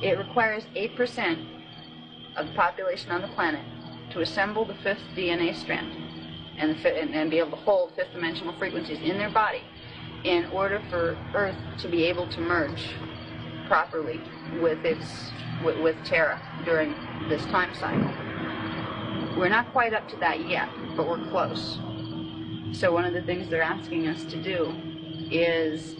It requires 8% of the population on the planet to assemble the fifth DNA strand and be able to hold fifth dimensional frequencies in their body in order for Earth to be able to merge properly with Terra during this time cycle. We're not quite up to that yet, but we're close. So one of the things they're asking us to do is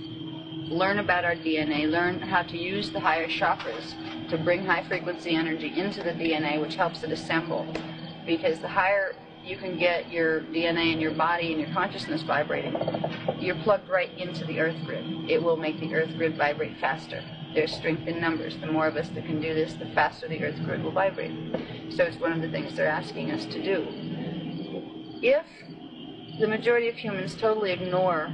learn about our DNA, learn how to use the higher chakras to bring high frequency energy into the DNA, which helps it assemble. Because the higher you can get your DNA in your body and your consciousness vibrating, you're plugged right into the Earth grid. It will make the Earth grid vibrate faster. There's strength in numbers. The more of us that can do this, the faster the Earth grid will vibrate. So it's one of the things they're asking us to do. If the majority of humans totally ignore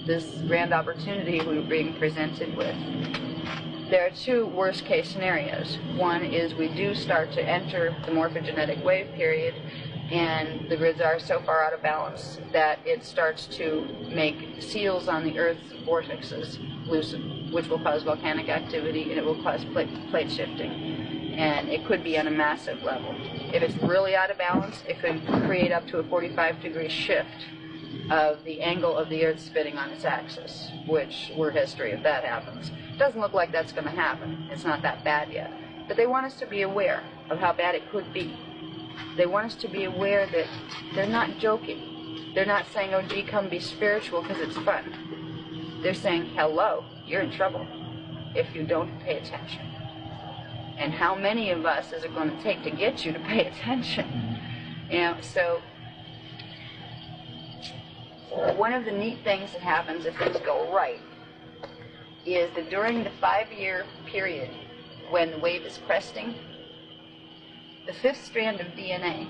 this grand opportunity we're being presented with, there are two worst-case scenarios. One is we do start to enter the morphogenetic wave period, and the grids are so far out of balance that it starts to make seals on the Earth's vortexes loosen, which will cause volcanic activity, and it will cause plate shifting. And it could be on a massive level. If it's really out of balance, it could create up to a 45-degree shift of the angle of the Earth spinning on its axis, which we're history if that happens. It doesn't look like that's going to happen. It's not that bad yet. But they want us to be aware of how bad it could be. They want us to be aware that they're not joking. They're not saying, oh, gee, come be spiritual because it's fun. They're saying, hello, you're in trouble if you don't pay attention. And how many of us is it going to take to get you to pay attention? You know, so one of the neat things that happens if things go right is that during the 5-year period when the wave is cresting, the fifth strand of DNA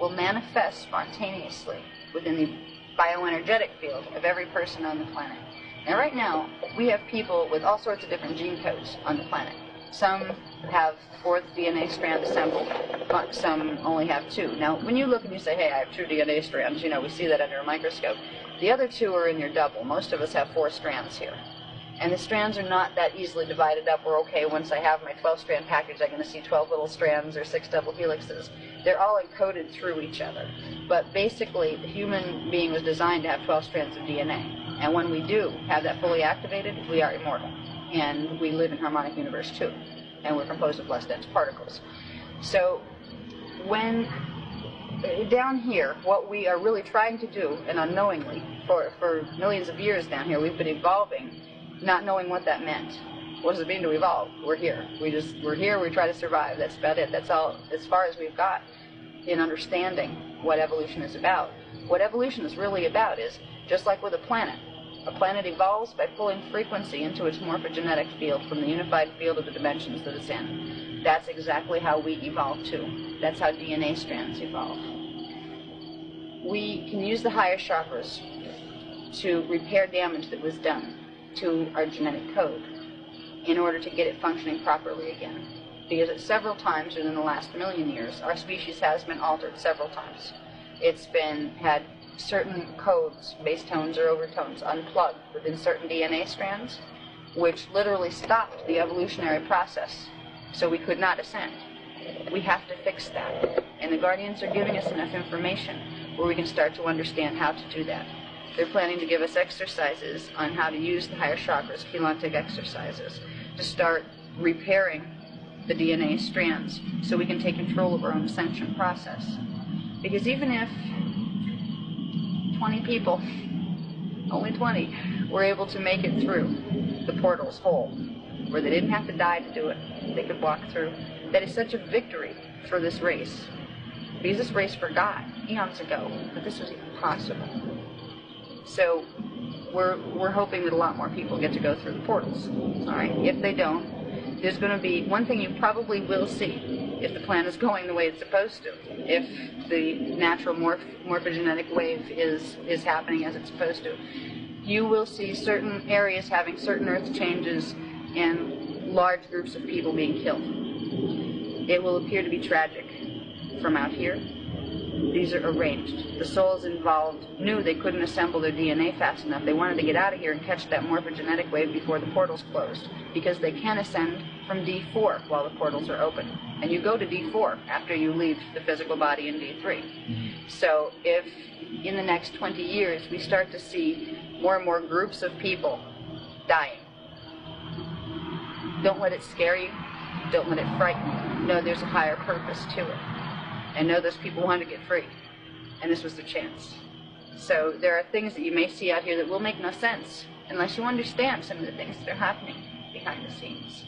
will manifest spontaneously within the bioenergetic field of every person on the planet. Now right now, we have people with all sorts of different gene codes on the planet. Some have fourth DNA strand assembled, but some only have 2. Now, when you look and you say, hey, I have 2 DNA strands, you know, we see that under a microscope. The other 2 are in your double. Most of us have 4 strands here. And the strands are not that easily divided up. We're okay, once I have my 12-strand package, I'm going to see 12 little strands or 6 double helixes. They're all encoded through each other. But basically, the human being was designed to have 12 strands of DNA. And when we do have that fully activated, we are immortal. And we live in harmonic universe too. And we're composed of less dense particles. So when down here, what we are really trying to do, and unknowingly, for millions of years down here, we've been evolving, not knowing what that meant. What does it mean to evolve? We're here. We're here, we try to survive. That's about it. That's all as far as we've got in understanding what evolution is about. What evolution is really about is, just like with a planet evolves by pulling frequency into its morphogenetic field from the unified field of the dimensions that it's in. That's exactly how we evolve too. That's how DNA strands evolve. We can use the higher chakras to repair damage that was done to our genetic code in order to get it functioning properly again. Because at several times within the last 1,000,000 years, our species has been altered several times. It's had certain codes, base tones or overtones, unplugged within certain DNA strands, which literally stopped the evolutionary process, so we could not ascend. We have to fix that. And the Guardians are giving us enough information where we can start to understand how to do that. They're planning to give us exercises on how to use the higher chakras, Keylontic exercises, to start repairing the DNA strands so we can take control of our own ascension process. Because even if 20 people, only 20, were able to make it through the portals whole, where they didn't have to die to do it, they could walk through, that is such a victory for this race. Because this race forgot eons ago that this was even possible. So we're hoping that a lot more people get to go through the portals. All right. If they don't, there's going to be one thing you probably will see if the plan is going the way it's supposed to. If the natural morphogenetic wave is happening as it's supposed to, you will see certain areas having certain earth changes and large groups of people being killed. It will appear to be tragic from out here. These are arranged. The souls involved knew they couldn't assemble their DNA fast enough. They wanted to get out of here and catch that morphogenetic wave before the portals closed, because they can ascend from D4 while the portals are open. And you go to D4 after you leave the physical body in D3. So if in the next 20 years we start to see more and more groups of people dying, don't let it scare you. Don't let it frighten you. Know there's a higher purpose to it. And know those people want to get free. And this was their chance. So there are things that you may see out here that will make no sense unless you understand some of the things that are happening behind the scenes.